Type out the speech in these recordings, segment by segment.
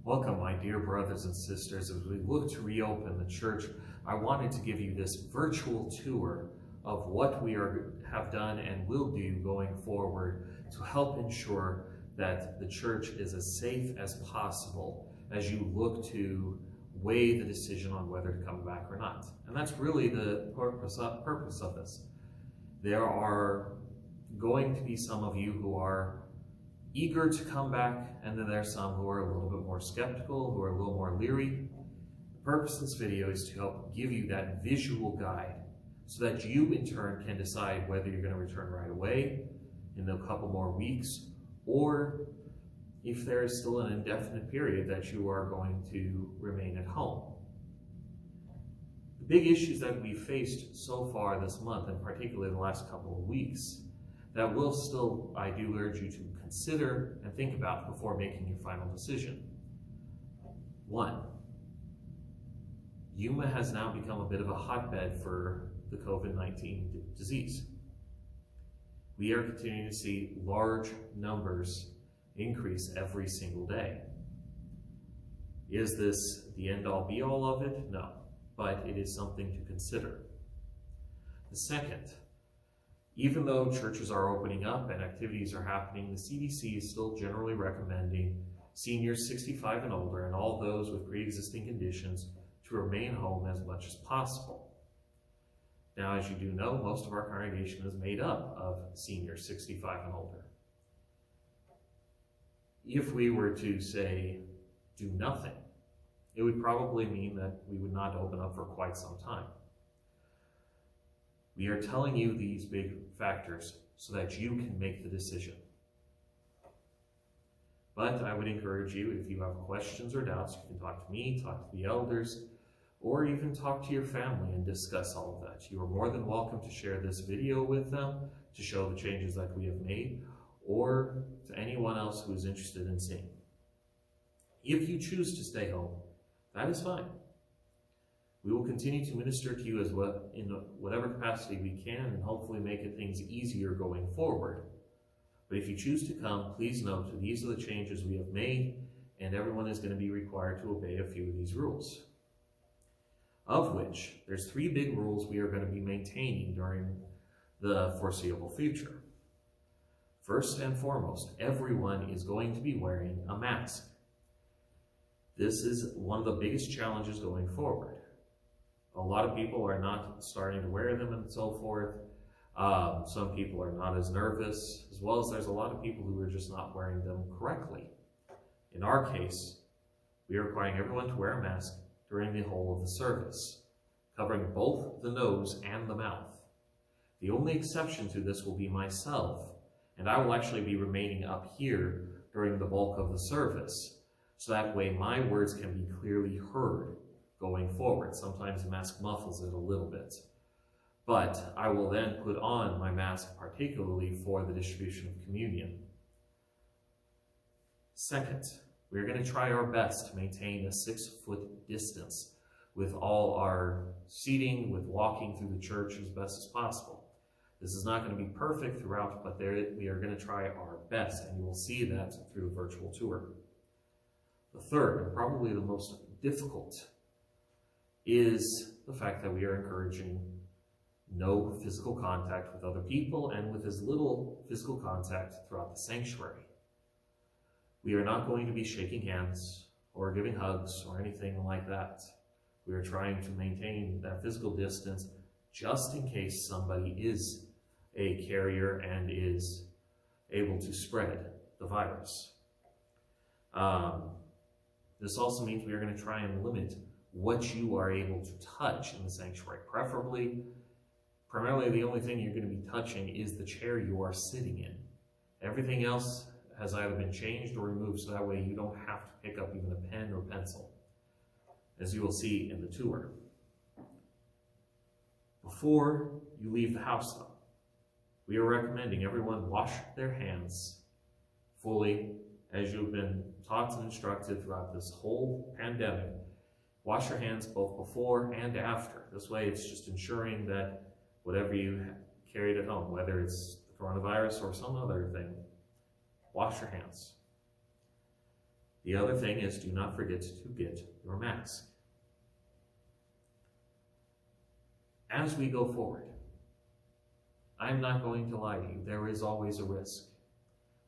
Welcome, my dear brothers and sisters. As we look to reopen the church, I wanted to give you this virtual tour of what we have done and will do going forward to help ensure that the church is as safe as possible as you look to weigh the decision on whether to come back or not. And that's really the purpose of this. There are going to be some of you who are eager to come back, and then there's some who are a little bit more skeptical, who are a little more leery. The purpose of this video is to help give you that visual guide so that you in turn can decide whether you're going to return right away in a couple more weeks, or if there is still an indefinite period that you are going to remain at home. The big issues that we've faced so far this month, and particularly the last couple of weeks, that will still, I do urge you to consider and think about before making your final decision. One, Yuma has now become a bit of a hotbed for the COVID-19 disease. We are continuing to see large numbers increase every single day. Is this the end-all be-all of it? No, but it is something to consider. The second, even though churches are opening up and activities are happening, the CDC is still generally recommending seniors 65 and older and all those with pre-existing conditions to remain home as much as possible. Now, as you do know, most of our congregation is made up of seniors 65 and older. If we were to say, do nothing, it would probably mean that we would not open up for quite some time. We are telling you these big factors so that you can make the decision. But I would encourage you, if you have questions or doubts, you can talk to me, talk to the elders, or even talk to your family and discuss all of that. You are more than welcome to share this video with them to show the changes that we have made, or to anyone else who is interested in seeing. If you choose to stay home, that is fine. We will continue to minister to you as well in whatever capacity we can and hopefully make things easier going forward. But if you choose to come, please note that these are the changes we have made, and everyone is going to be required to obey a few of these rules. Of which, there's 3 big rules we are going to be maintaining during the foreseeable future. First and foremost, everyone is going to be wearing a mask. This is one of the biggest challenges going forward. A lot of people are not starting to wear them and so forth. Some people are not as nervous, as well as there's a lot of people who are just not wearing them correctly. In our case, we are requiring everyone to wear a mask during the whole of the service, covering both the nose and the mouth. The only exception to this will be myself, and I will actually be remaining up here during the bulk of the service, so that way my words can be clearly heard going forward. Sometimes the mask muffles it a little bit. But I will then put on my mask particularly for the distribution of communion. Second, we're going to try our best to maintain a 6-foot distance with all our seating, with walking through the church as best as possible. This is not going to be perfect throughout, but we are going to try our best, and you will see that through the virtual tour. The third, and probably the most difficult, is the fact that we are encouraging no physical contact with other people and with as little physical contact throughout the sanctuary. We are not going to be shaking hands or giving hugs or anything like that. We are trying to maintain that physical distance just in case somebody is a carrier and is able to spread the virus. This also means we are going to try and limit what you are able to touch in the sanctuary. Primarily the only thing you're going to be touching is the chair you are sitting in. Everything else has either been changed or removed, so that way you don't have to pick up even a pen or pencil, as you will see in the tour. Before you leave the house, though, we are recommending everyone wash their hands fully, as you've been taught and instructed throughout this whole pandemic. Wash your hands both before and after. This way it's just ensuring that whatever you carried at home, whether it's the coronavirus or some other thing, wash your hands. The other thing is, do not forget to get your mask. As we go forward, I'm not going to lie to you, there is always a risk.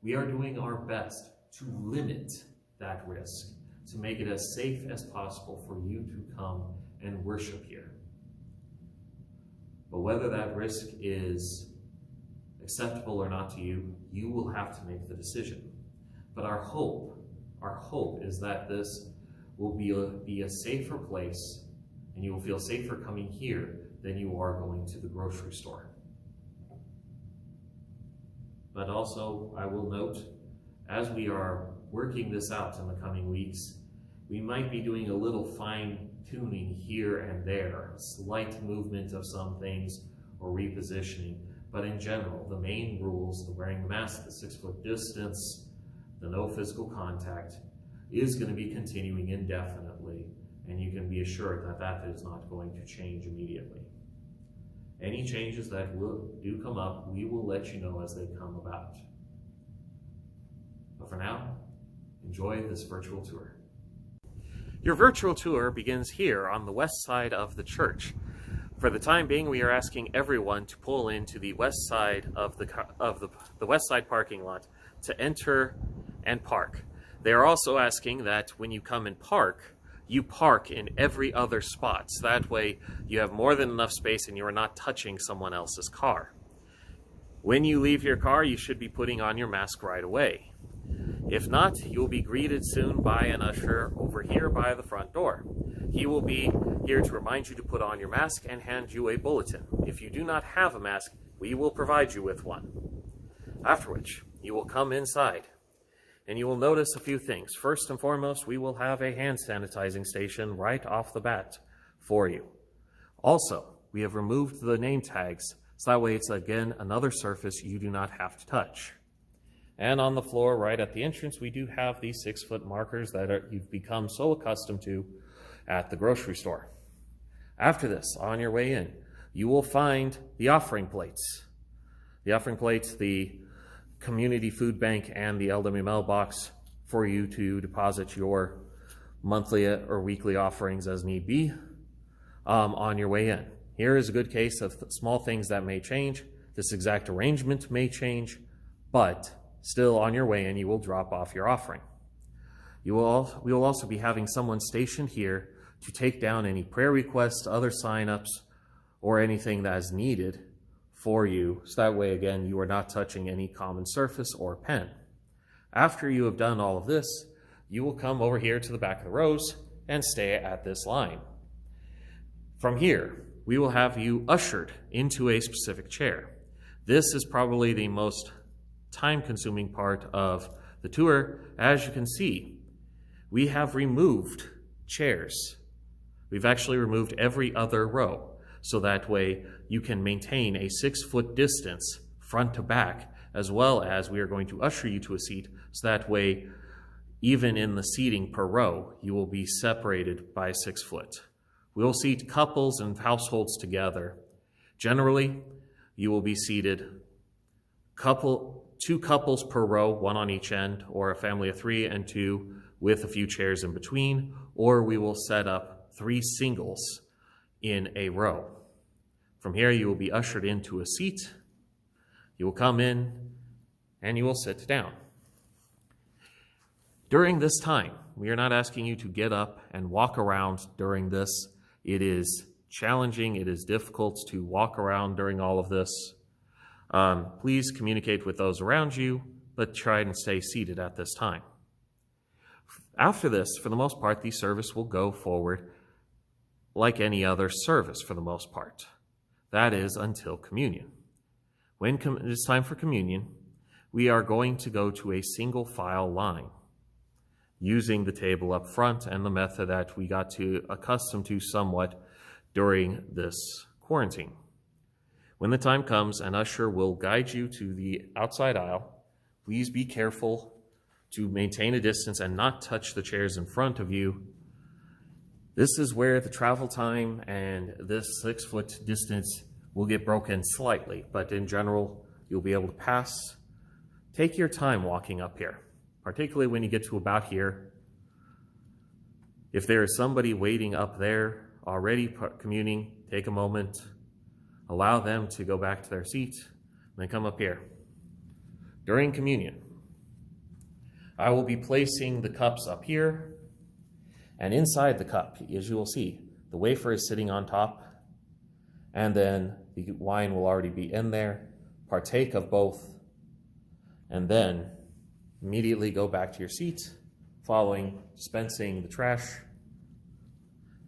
We are doing our best to limit that risk, to make it as safe as possible for you to come and worship here. But whether that risk is acceptable or not to you, you will have to make the decision. But our hope is that this will be a safer place, and you will feel safer coming here than you are going to the grocery store. But also, I will note, as we are working this out in the coming weeks, we might be doing a little fine-tuning here and there, a slight movement of some things or repositioning. But in general, the main rules, the wearing the mask, the 6-foot distance, the no physical contact, is going to be continuing indefinitely, and you can be assured that that is not going to change immediately. Any changes that do come up, we will let you know as they come about. But for now, enjoy this virtual tour. Your virtual tour begins here on the west side of the church. For the time being, we are asking everyone to pull into the west side of the west side parking lot to enter and park. They are also asking that when you come and park, you park in every other spot. So that way you have more than enough space and you are not touching someone else's car. When you leave your car, you should be putting on your mask right away. If not, you'll be greeted soon by an usher over here by the front door. He will be here to remind you to put on your mask and hand you a bulletin. If you do not have a mask, we will provide you with one. After which, you will come inside. And you will notice a few things. First and foremost, we will have a hand sanitizing station right off the bat for you. Also, we have removed the name tags, so that way it's again another surface you do not have to touch. And on the floor right at the entrance, we do have these 6-foot markers that you've become so accustomed to at the grocery store. After this, on your way in, you will find the offering plates. The offering plates, the community food bank, and the LWML box for you to deposit your monthly or weekly offerings as need be on your way in. Here is a good case of small things that may change. This exact arrangement may change, but still on your way in, you will drop off your offering. We will also be having someone stationed here to take down any prayer requests, other signups, or anything that is needed for you, so that way again you are not touching any common surface or pen. After you have done all of this, you will come over here to the back of the rows and stay at this line. From here, we will have you ushered into a specific chair. This is probably the most time-consuming part of the tour. As you can see, we have removed chairs. We've actually removed every other row, so that way you can maintain a 6-foot distance front to back, as well as we are going to usher you to a seat, so that way even in the seating per row, you will be separated by 6 foot. We'll seat couples and households together. Generally, you will be seated 2 couples per row, 1 on each end, or a family of 3 and 2 with a few chairs in between, or we will set up 3 singles in a row. From here, you will be ushered into a seat. You will come in and you will sit down. During this time, we are not asking you to get up and walk around during this. It is challenging, it is difficult to walk around during all of this. Please communicate with those around you, but try and stay seated at this time. After this, for the most part, the service will go forward like any other service for the most part. That is until communion. When it is time for communion, we are going to go to a single file line, using the table up front and the method that we got accustomed to somewhat during this quarantine. When the time comes, an usher will guide you to the outside aisle. Please be careful to maintain a distance and not touch the chairs in front of you. This is where the travel time and this 6-foot distance will get broken slightly, but in general, you'll be able to pass. Take your time walking up here, particularly when you get to about here. If there is somebody waiting up there already communing, take a moment, allow them to go back to their seat, and then come up here. During communion, I will be placing the cups up here, and inside the cup, as you will see, the wafer is sitting on top, and then the wine will already be in there. Partake of both, and then immediately go back to your seat, following dispensing the trash,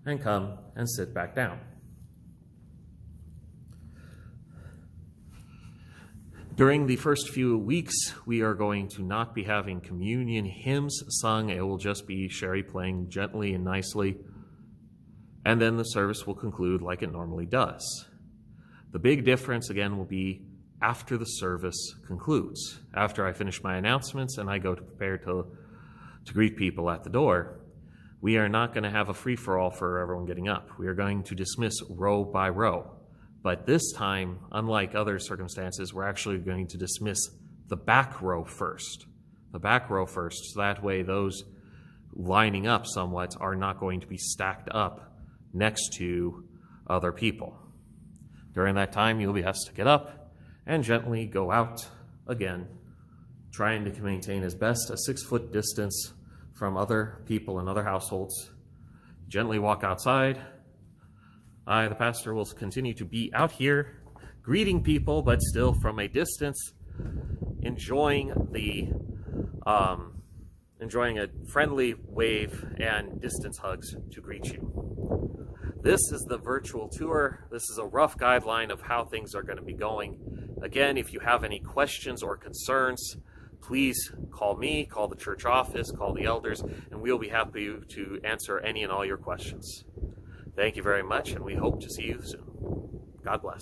and come and sit back down. During the first few weeks, we are going to not be having communion hymns sung. It will just be Sherry playing gently and nicely, and then the service will conclude like it normally does. The big difference, again, will be after the service concludes. After I finish my announcements and I go to prepare to greet people at the door, we are not going to have a free-for-all for everyone getting up. We are going to dismiss row by row. But this time, unlike other circumstances, we're actually going to dismiss the back row first. The back row first, so that way those lining up somewhat are not going to be stacked up next to other people. During that time, you'll be asked to get up and gently go out again, trying to maintain as best a 6-foot distance from other people and other households. Gently walk outside. I, the pastor, will continue to be out here greeting people, but still from a distance, enjoying a friendly wave and distance hugs to greet you. This is the virtual tour. This is a rough guideline of how things are going to be going. Again, if you have any questions or concerns, please call me, call the church office, call the elders, and we'll be happy to answer any and all your questions. Thank you very much, and we hope to see you soon. God bless.